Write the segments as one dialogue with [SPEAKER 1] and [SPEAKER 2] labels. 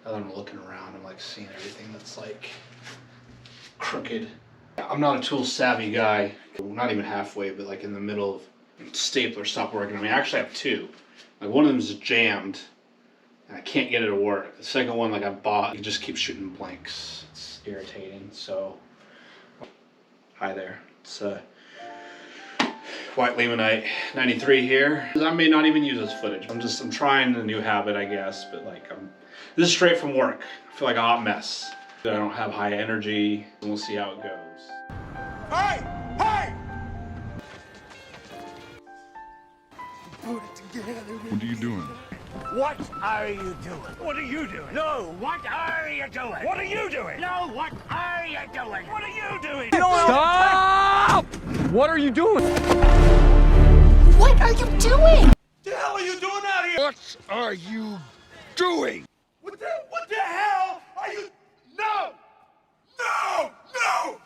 [SPEAKER 1] Now that I'm looking around, I'm like seeing everything that's like crooked. I'm not a tool savvy guy, not even halfway, but like in the middle of stapler stopped working. I mean, I actually have two. Like one of them is jammed and I can't get it to work. The second one, like I bought, it just keeps shooting blanks. It's irritating. So, hi there. It's WhiteLamanite93 here. I may not even use this footage. I'm trying a new habit, I guess, but like this is straight from work. I feel like a hot mess. I don't have high energy. We'll see how it goes.
[SPEAKER 2] Hey! Hey!
[SPEAKER 3] What are you doing?
[SPEAKER 2] What are you doing? What are you doing? No, what are you doing? What are you doing? No, what are you doing? What are you doing?
[SPEAKER 3] Stop! What are you doing?
[SPEAKER 4] What are you doing?
[SPEAKER 2] The hell are you doing out here?
[SPEAKER 3] What are you doing?
[SPEAKER 2] What the hell are you? No! No! No!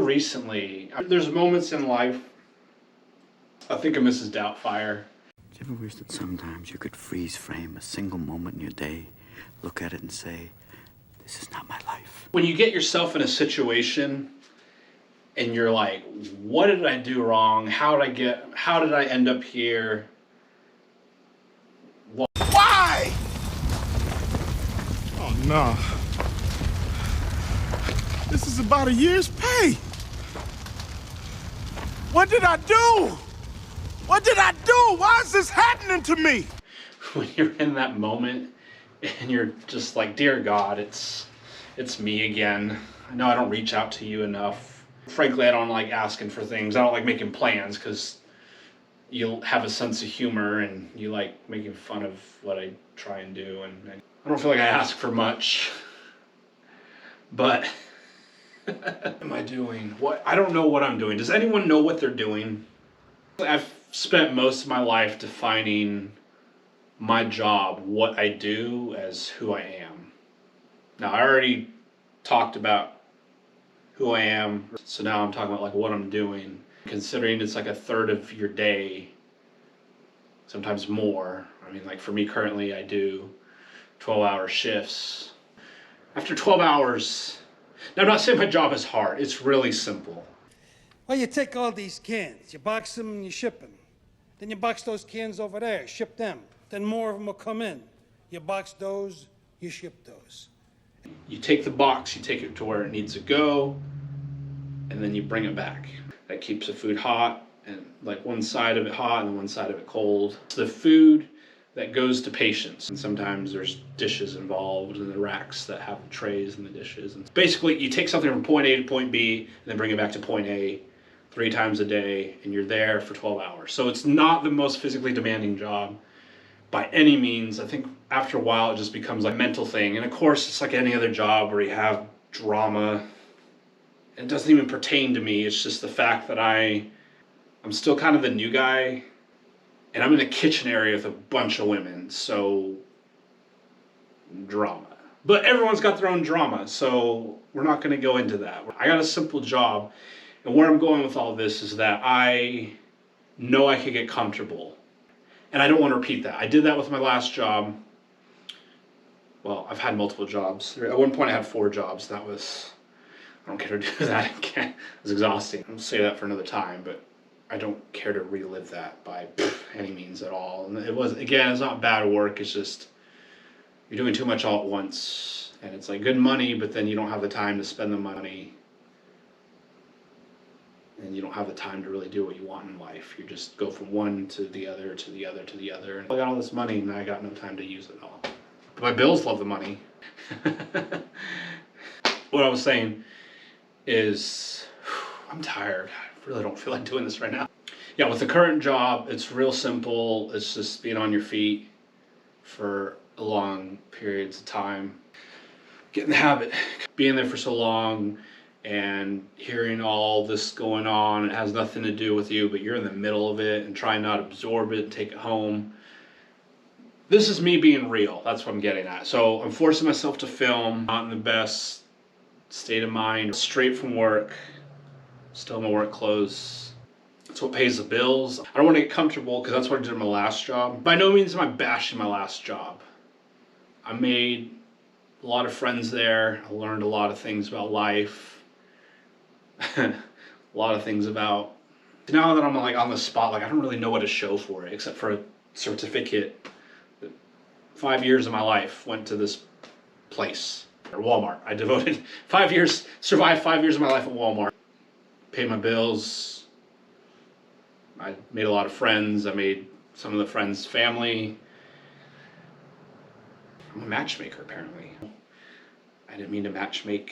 [SPEAKER 1] Recently, there's moments in life, I think of Mrs. Doubtfire.
[SPEAKER 5] Do you ever wish that sometimes you could freeze frame a single moment in your day, look at it and say, this is not my life?
[SPEAKER 1] When you get yourself in a situation and you're like, what did I do wrong? How did I end up here?
[SPEAKER 2] Why?
[SPEAKER 3] Oh, no. This is about a year's pay. What did I do? What did I do? Why is this happening to me?
[SPEAKER 1] When you're in that moment and you're just like, dear God, it's me again. I know I don't reach out to you enough. Frankly, I don't like asking for things. I don't like making plans because you'll have a sense of humor and you like making fun of what I try and do. And I don't feel like I ask for much, but what am I doing? I don't know what I'm doing. Does anyone know what they're doing? I've spent most of my life defining my job, what I do, as who I am. Now, I already talked about who I am, so now I'm talking about like what I'm doing. Considering it's like a third of your day, sometimes more. I mean, like for me currently, I do 12-hour shifts. After 12 hours, now I'm not saying my job is hard, it's really simple.
[SPEAKER 6] Well, you take all these cans, you box them and you ship them. Then you box those cans over there, ship them. Then more of them will come in. You box those, you ship those.
[SPEAKER 1] You take the box, you take it to where it needs to go, and then you bring it back. That keeps the food hot, and like one side of it hot and one side of it cold. It's the food that goes to patients. And sometimes there's dishes involved in the racks that have the trays and the dishes. And basically, you take something from point A to point B, and then bring it back to point A 3 times a day, and you're there for 12 hours. So it's not the most physically demanding job by any means. I think after a while, it just becomes like a mental thing. And of course, it's like any other job where you have drama. It doesn't even pertain to me. It's just the fact that I'm still kind of the new guy, and I'm in a kitchen area with a bunch of women, so drama. But everyone's got their own drama, so we're not gonna go into that. I got a simple job, and where I'm going with all this is that I know I could get comfortable, and I don't want to repeat that. I did that with my last job. Well, I've had multiple jobs. At one point I had 4 jobs. I don't care to do that again. It was exhausting. I'll say that for another time, but I don't care to relive that by any means at all. And it's not bad work, it's just you're doing too much all at once. And it's like good money, but then you don't have the time to spend the money. And you don't have the time to really do what you want in life. You just go from one to the other, to the other, to the other. And I got all this money and I got no time to use it all. But my bills love the money. What I was saying is, I'm tired. I really don't feel like doing this right now. Yeah, with the current job, it's real simple. It's just being on your feet for long periods of time. Get in the habit. Being there for so long and hearing all this going on, it has nothing to do with you, but you're in the middle of it and trying not to absorb it and take it home. This is me being real. That's what I'm getting at. So I'm forcing myself to film, not in the best state of mind, straight from work, still in my work clothes. It's what pays the bills. I don't want to get comfortable because that's what I did in my last job. By no means am I bashing my last job. I made a lot of friends there. I learned a lot of things about life. A lot of things about... Now that I'm like on the spot, like I don't really know what to show for it except for a certificate. 5 years of my life went to this place, or Walmart. I devoted 5 years, survived 5 years of my life at Walmart. Paid my bills. I made a lot of friends. I made some of the friends' family. I'm a matchmaker, apparently. I didn't mean to matchmake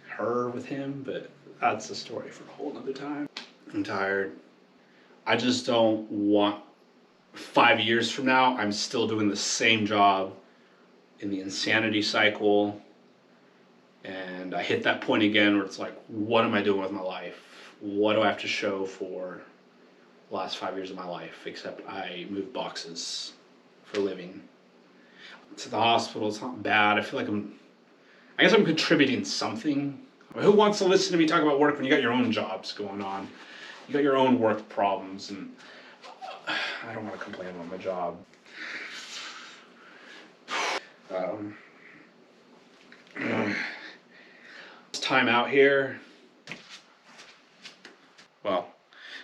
[SPEAKER 1] her with him, but that's a story for a whole nother time. I'm tired. I just don't want 5 years from now, I'm still doing the same job in the insanity cycle. And I hit that point again where it's like, what am I doing with my life? What do I have to show for the last 5 years of my life? Except I move boxes for a living. To the hospital, it's not bad. I feel like I guess I'm contributing something. I mean, who wants to listen to me talk about work when you got your own jobs going on? You got your own work problems, and I don't want to complain about my job. It's time out here. Well,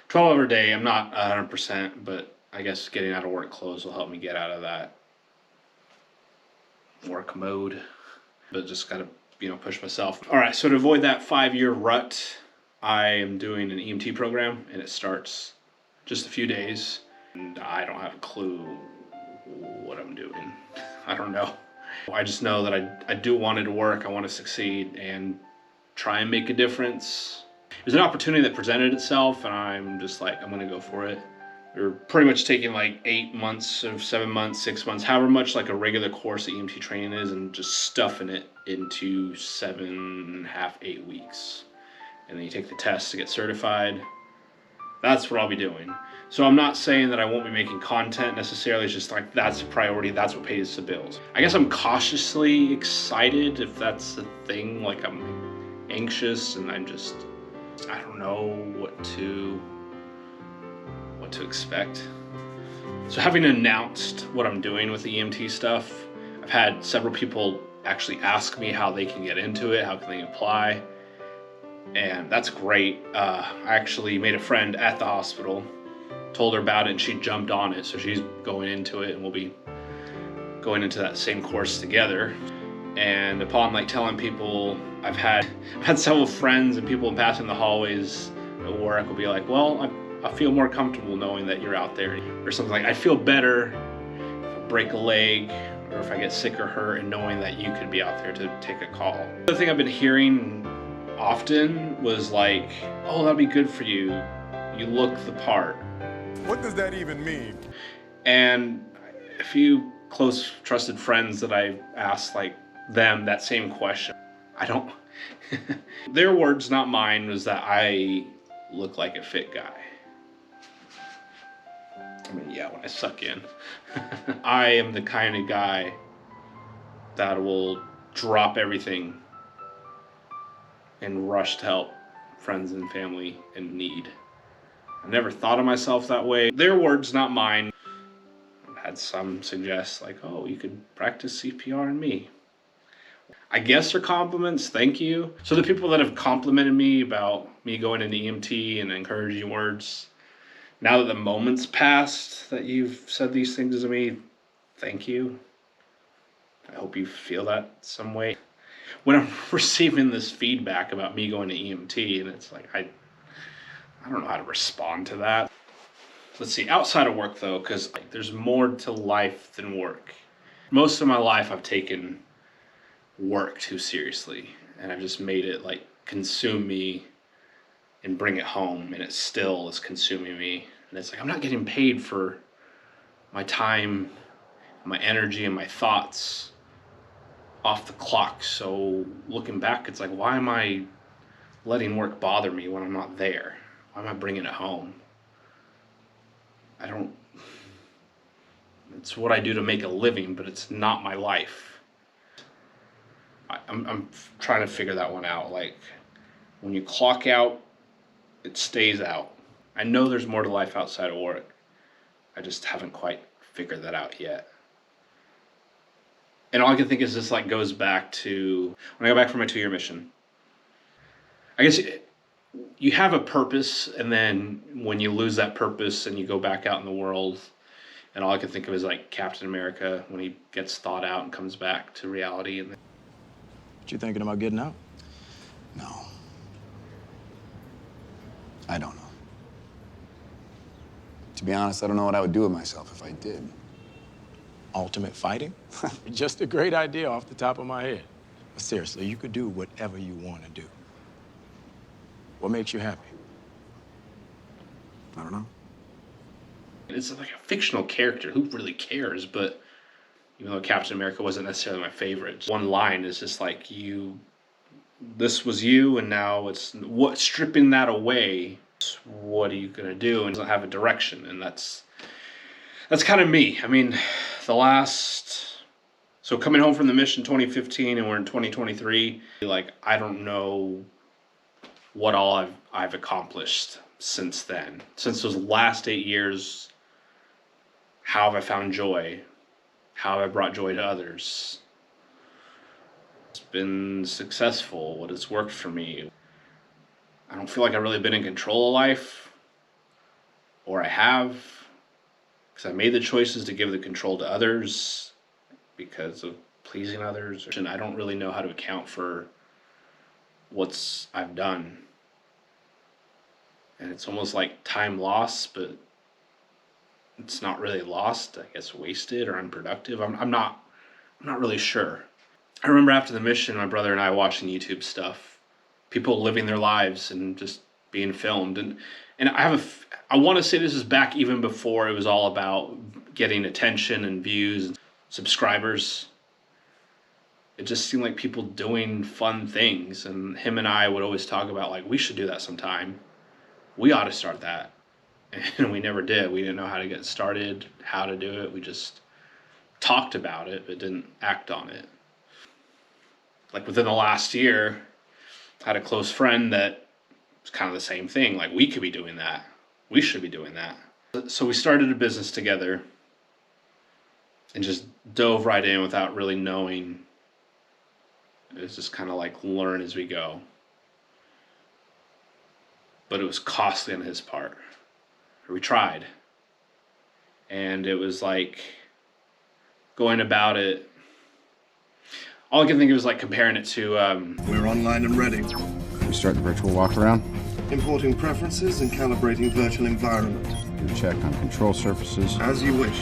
[SPEAKER 1] 12-hour day, I'm not 100%, but I guess getting out of work clothes will help me get out of that work mode. But just gotta, push myself. All right, so to avoid that 5-year rut, I am doing an EMT program, and it starts just a few days, and I don't have a clue what I'm doing. I don't know. I just know that I do want it to work. I want to succeed and try and make a difference. There's an opportunity that presented itself, and I'm just like, I'm gonna go for it. We're pretty much taking like 8 months or 7 months, 6 months, however much like a regular course of EMT training is, and just stuffing it into 7.5, 8 weeks. And then you take the test to get certified. That's what I'll be doing. So I'm not saying that I won't be making content necessarily. It's just like, that's a priority. That's what pays the bills. I guess I'm cautiously excited, if that's the thing. Like, I'm anxious, and I don't know what to expect. So having announced what I'm doing with the EMT stuff, I've had several people actually ask me how they can get into it, how can they apply, and that's great. I actually made a friend at the hospital, told her about it, and she jumped on it, so she's going into it, and we'll be going into that same course together. And upon like telling people, I've had several friends and people passing the hallways at work will be like, well, I feel more comfortable knowing that you're out there, or something like, I feel better if I break a leg or if I get sick or hurt, and knowing that you could be out there to take a call. The thing I've been hearing often was like, oh, that'd be good for you. You look the part.
[SPEAKER 3] What does that even mean?
[SPEAKER 1] And a few close trusted friends that I've asked like them that same question, I don't, their words, not mine, was that I look like a fit guy. I mean, yeah, when I suck in. I am the kind of guy that will drop everything and rush to help friends and family in need. I never thought of myself that way. Their words, not mine. I've had some suggest like, oh, you could practice CPR on me. I guess they're compliments, thank you. So the people that have complimented me about me going into EMT and encouraging words, now that the moment's passed that you've said these things to me, thank you. I hope you feel that some way. When I'm receiving this feedback about me going to EMT, and it's like, I don't know how to respond to that. Let's see, outside of work though, because like, there's more to life than work. Most of my life I've taken work too seriously, and I've just made it like consume me and bring it home, and it still is consuming me. And it's like, I'm not getting paid for my time, my energy, and my thoughts off the clock. So looking back, it's like, why am I letting work bother me when I'm not there? Why am I bringing it home? It's what I do to make a living, but it's not my life. I'm trying to figure that one out. Like, when you clock out, it stays out. I know there's more to life outside of work. I just haven't quite figured that out yet. And all I can think is this like goes back to when I go back from my 2-year mission. I guess you have a purpose, and then when you lose that purpose and you go back out in the world, and all I can think of is like Captain America when he gets thawed out and comes back to reality. And
[SPEAKER 7] What you thinking about getting out?
[SPEAKER 8] No. I don't know. To be honest, I don't know what I would do with myself if I did.
[SPEAKER 7] Ultimate fighting? Just a great idea off the top of my head. But seriously, you could do whatever you want to do. What makes you happy?
[SPEAKER 8] I don't know.
[SPEAKER 1] it's like a fictional character. Who really cares? But even though Captain America wasn't necessarily my favorite, one line is just like, this was you, and now it's what, stripping that away, what are you gonna do? And it doesn't have a direction, and that's kind of me. I mean, so coming home from the mission 2015 and we're in 2023, like, I don't know what all I've accomplished since then. Since those last 8 years, how have I found joy? How have I brought joy to others? It's been successful, what has worked for me. I don't feel like I've really been in control of life, or I have, because I made the choices to give the control to others because of pleasing others. And I don't really know how to account for what I've done. And it's almost like time lost, but it's not really lost. I guess wasted or unproductive. I'm not really sure. I remember after the mission, my brother and I watching YouTube stuff, people living their lives and just being filmed. And I want to say this is back even before it was all about getting attention and views and subscribers. It just seemed like people doing fun things, and him and I would always talk about, like, we should do that sometime. We ought to start that. And we never did. We didn't know how to get started, how to do it. We just talked about it, but didn't act on it. Like, within the last year, I had a close friend that was kind of the same thing. Like, we could be doing that. We should be doing that. So we started a business together and just dove right in without really knowing. It was just kind of like learn as we go. But it was costly on his part. We tried. And it was like going about it. All I can think of is like comparing it to...
[SPEAKER 9] We're online and ready.
[SPEAKER 10] We start the virtual walk around.
[SPEAKER 9] Importing preferences and calibrating virtual environment.
[SPEAKER 10] Do a check on control surfaces.
[SPEAKER 9] As you wish.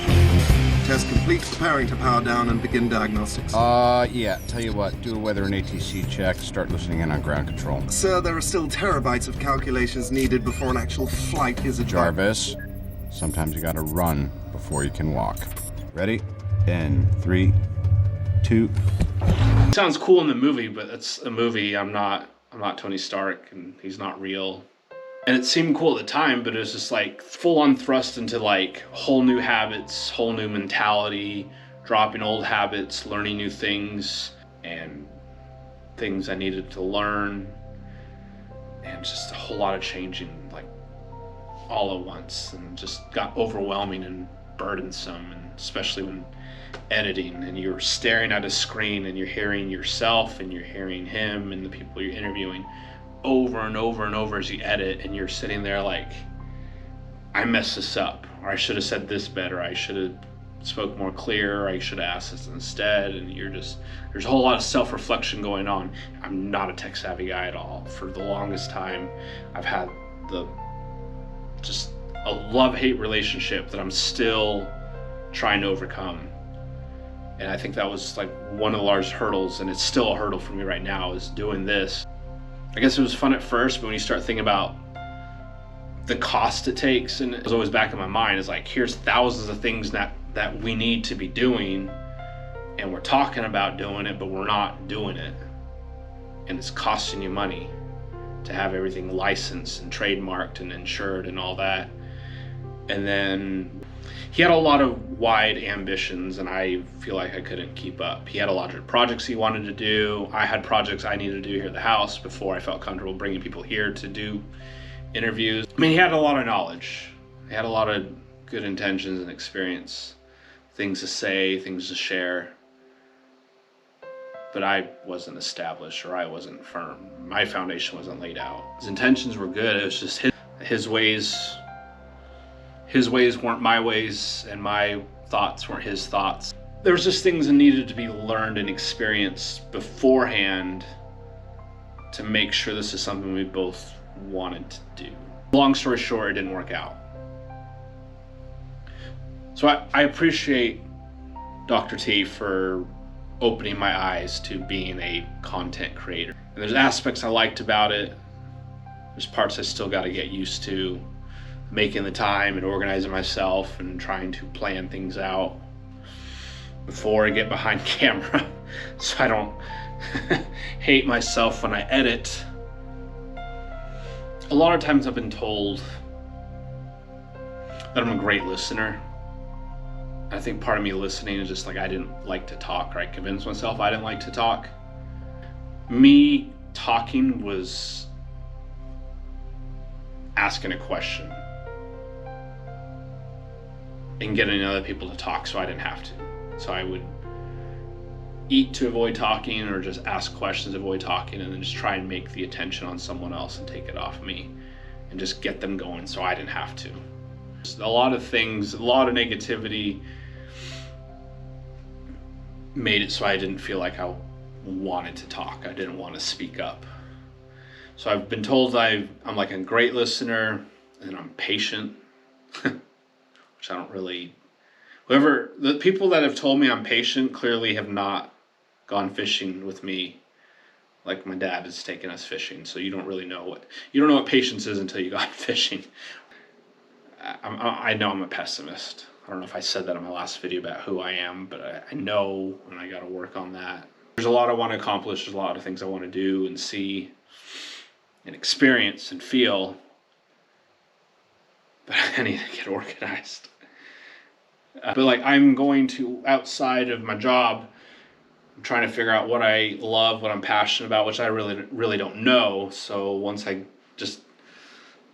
[SPEAKER 9] Test complete, preparing to power down and begin diagnostics.
[SPEAKER 10] Yeah, tell you what, do a weather and ATC check, start listening in on ground control.
[SPEAKER 9] Sir, there are still terabytes of calculations needed before an actual flight is achieved.
[SPEAKER 10] Jarvis, sometimes you gotta run before you can walk. Ready? In 3, 2...
[SPEAKER 1] It sounds cool in the movie, but it's a movie. I'm not Tony Stark, and he's not real. And it seemed cool at the time, but it was just like full on thrust into like whole new habits, whole new mentality, dropping old habits, learning new things, and things I needed to learn, and just a whole lot of changing, like all at once, and just got overwhelming and burdensome, and especially when editing and you're staring at a screen and you're hearing yourself and you're hearing him and the people you're interviewing over and over and over as you edit, and you're sitting there like, I messed this up, or I should have said this better, I should have spoke more clear, or I should have asked this instead, and there's a whole lot of self-reflection going on. I'm not a tech savvy guy at all. For the longest time I've had just a love-hate relationship that I'm still trying to overcome. And I think that was like one of the largest hurdles, and it's still a hurdle for me right now, is doing this. I guess it was fun at first, but when you start thinking about the cost it takes, and it was always back in my mind, is like, here's thousands of things that we need to be doing, and we're talking about doing it, but we're not doing it. And it's costing you money to have everything licensed and trademarked and insured and all that. And then he had a lot of wide ambitions, and I feel like I couldn't keep up. He had a lot of projects he wanted to do. I had projects I needed to do here at the house before I felt comfortable bringing people here to do interviews. I mean, he had a lot of knowledge. He had a lot of good intentions and experience, things to say, things to share. But I wasn't established, or I wasn't firm. My foundation wasn't laid out. His intentions were good. It was just his ways. His ways weren't my ways, and my thoughts weren't his thoughts. There was just things that needed to be learned and experienced beforehand to make sure this is something we both wanted to do. Long story short, it didn't work out. So I appreciate Dr. T for opening my eyes to being a content creator. And there's aspects I liked about it. There's parts I still got to get used to, making the time and organizing myself and trying to plan things out before I get behind camera so I don't hate myself when I edit. A lot of times I've been told that I'm a great listener. I think part of me listening is just like I didn't like to talk, or I convinced myself I didn't like to talk. Me talking was asking a question and getting other people to talk so I didn't have to. So I would eat to avoid talking, or just ask questions to avoid talking, and then just try and make the attention on someone else and take it off me and just get them going so I didn't have to. A lot of things, a lot of negativity made it so I didn't feel like I wanted to talk. I didn't want to speak up. So I've been told I'm like a great listener and I'm patient, which I don't really, the people that have told me I'm patient clearly have not gone fishing with me. Like my dad has taken us fishing, so you don't know what patience is until you go fishing. I know I'm a pessimist. I don't know if I said that in my last video about who I am, but I know, and I got to work on that. There's a lot I want to accomplish. There's a lot of things I want to do and see and experience and feel, but I need to get organized. But like, I'm going to, outside of my job, I'm trying to figure out what I love, what I'm passionate about, which I really don't know. So once I just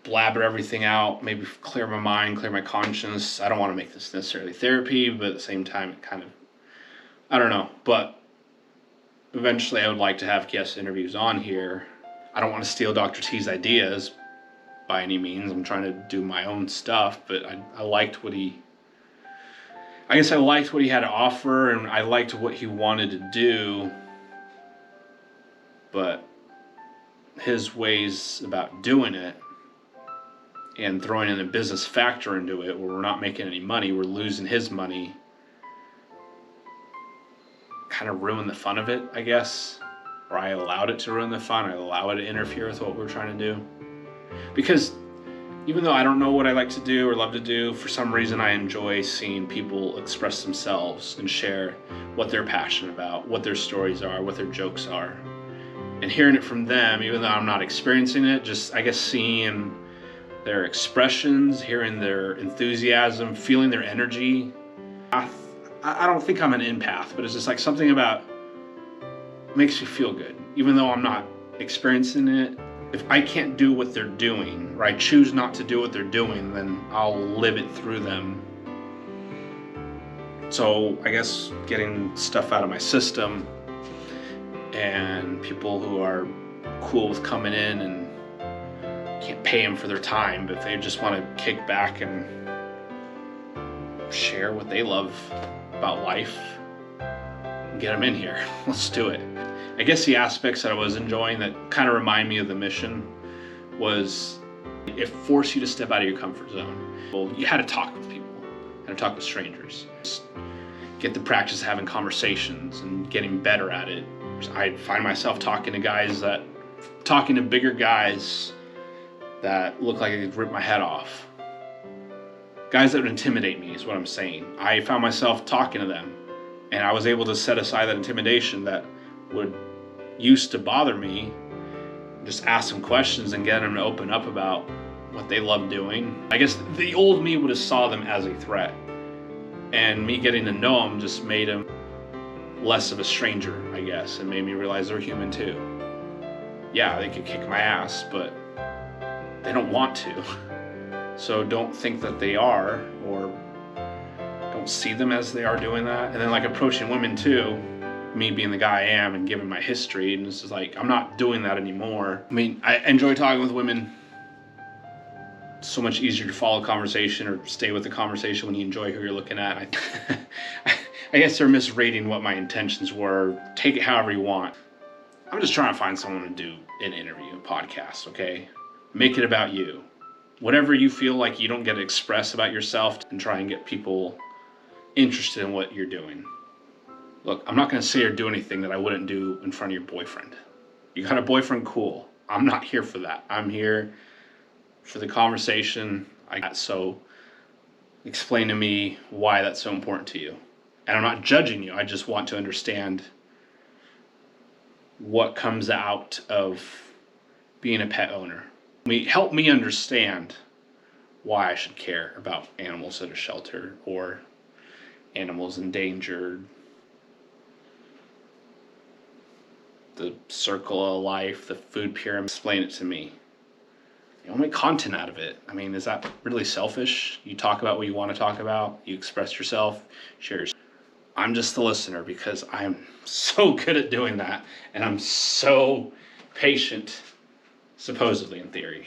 [SPEAKER 1] blabber everything out, maybe clear my mind, clear my conscience. I don't want to make this necessarily therapy, but at the same time, it kind of, I don't know. But eventually I would like to have guest interviews on here. I don't want to steal Dr. T's ideas by any means. I'm trying to do my own stuff, but I liked what he had to offer, and I liked what he wanted to do, but his ways about doing it and throwing in a business factor into it where we're not making any money, we're losing his money, kind of ruined the fun of it, I guess. Or I allowed it to ruin the fun. I allow it to interfere with what we're trying to do. Because even though I don't know what I like to do or love to do, for some reason I enjoy seeing people express themselves and share what they're passionate about, what their stories are, what their jokes are. And hearing it from them, even though I'm not experiencing it, just I guess seeing their expressions, hearing their enthusiasm, feeling their energy. I don't think I'm an empath, but it's just like something about makes me feel good. Even though I'm not experiencing it, if I can't do what they're doing, or I choose not to do what they're doing, then I'll live it through them. So I guess getting stuff out of my system, and people who are cool with coming in and can't pay them for their time, but if they just want to kick back and share what they love about life, get them in here. Let's do it. I guess the aspects that I was enjoying that kind of remind me of the mission was it forced you to step out of your comfort zone. Well, you had to talk with people, you had to talk with strangers. Just get the practice of having conversations and getting better at it. I'd find myself talking to bigger guys that look like I could rip my head off. Guys that would intimidate me is what I'm saying. I found myself talking to them, and I was able to set aside that intimidation that would used to bother me, just ask them questions and get them to open up about what they love doing. I guess the old me would have saw them as a threat, and me getting to know them just made them less of a stranger, I guess, and made me realize they're human too. Yeah, they could kick my ass, but they don't want to. So don't think that they are, or don't see them as they are doing that. And then like approaching women too, me being the guy I am and giving my history, and it's just like, I'm not doing that anymore. I mean, I enjoy talking with women. It's so much easier to follow a conversation or stay with the conversation when you enjoy who you're looking at. I guess they're misreading what my intentions were. Take it however you want. I'm just trying to find someone to do an interview, a podcast, okay? Make it about you. Whatever you feel like you don't get to express about yourself, and try and get people interested in what you're doing. Look, I'm not going to say or do anything that I wouldn't do in front of your boyfriend. You got a boyfriend? Cool. I'm not here for that. I'm here for the conversation. So explain to me why that's so important to you. And I'm not judging you. I just want to understand what comes out of being a pet owner. Help me understand why I should care about animals at a shelter or animals endangered, the circle of life, the food pyramid. Explain it to me. You don't make content out of it. I mean, is that really selfish? You talk about what you want to talk about, you express yourself, share yourself. I'm just the listener because I'm so good at doing that, and I'm so patient, supposedly in theory,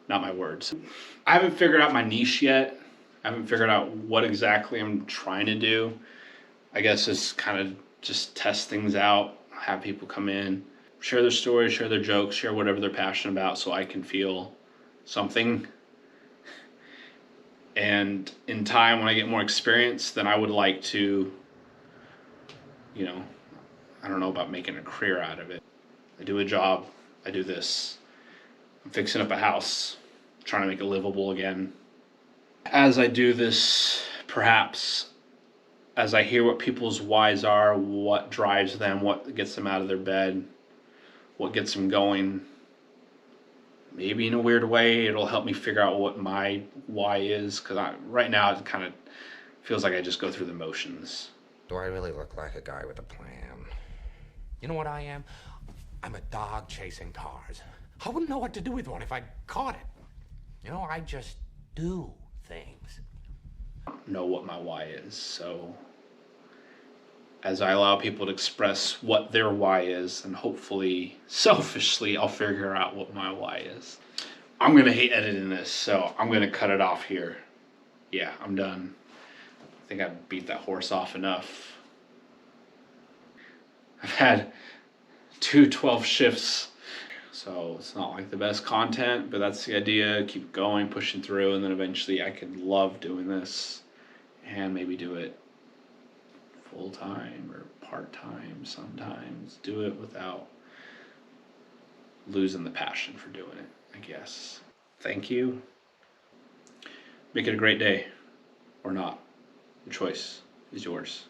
[SPEAKER 1] not my words. I haven't figured out my niche yet. I haven't figured out what exactly I'm trying to do. I guess it's kind of just test things out, have people come in, share their stories, share their jokes, share whatever they're passionate about so I can feel something. And in time, when I get more experience, then I would like to, you know, I don't know about making a career out of it. I do a job, I do this. I'm fixing up a house, trying to make it livable again. As I do this, perhaps as I hear what people's whys are, what drives them, what gets them out of their bed, what gets them going, maybe in a weird way, it'll help me figure out what my why is. Because right now it kind of feels like I just go through the motions.
[SPEAKER 11] Do I really look like a guy with a plan? You know what I am? I'm a dog chasing cars. I wouldn't know what to do with one if I caught it. You know, I just do things.
[SPEAKER 1] I don't know what my why is, so as I allow people to express what their why is, and hopefully, selfishly, I'll figure out what my why is. I'm gonna hate editing this, so I'm gonna cut it off here. Yeah, I'm done. I think I beat that horse off enough. I've had 12 shifts, so it's not like the best content, but that's the idea. Keep going, pushing through, and then eventually I could love doing this and maybe do it full-time or part-time sometimes. Do it without losing the passion for doing it, I guess. Thank you. Make it a great day, or not. Your choice is yours.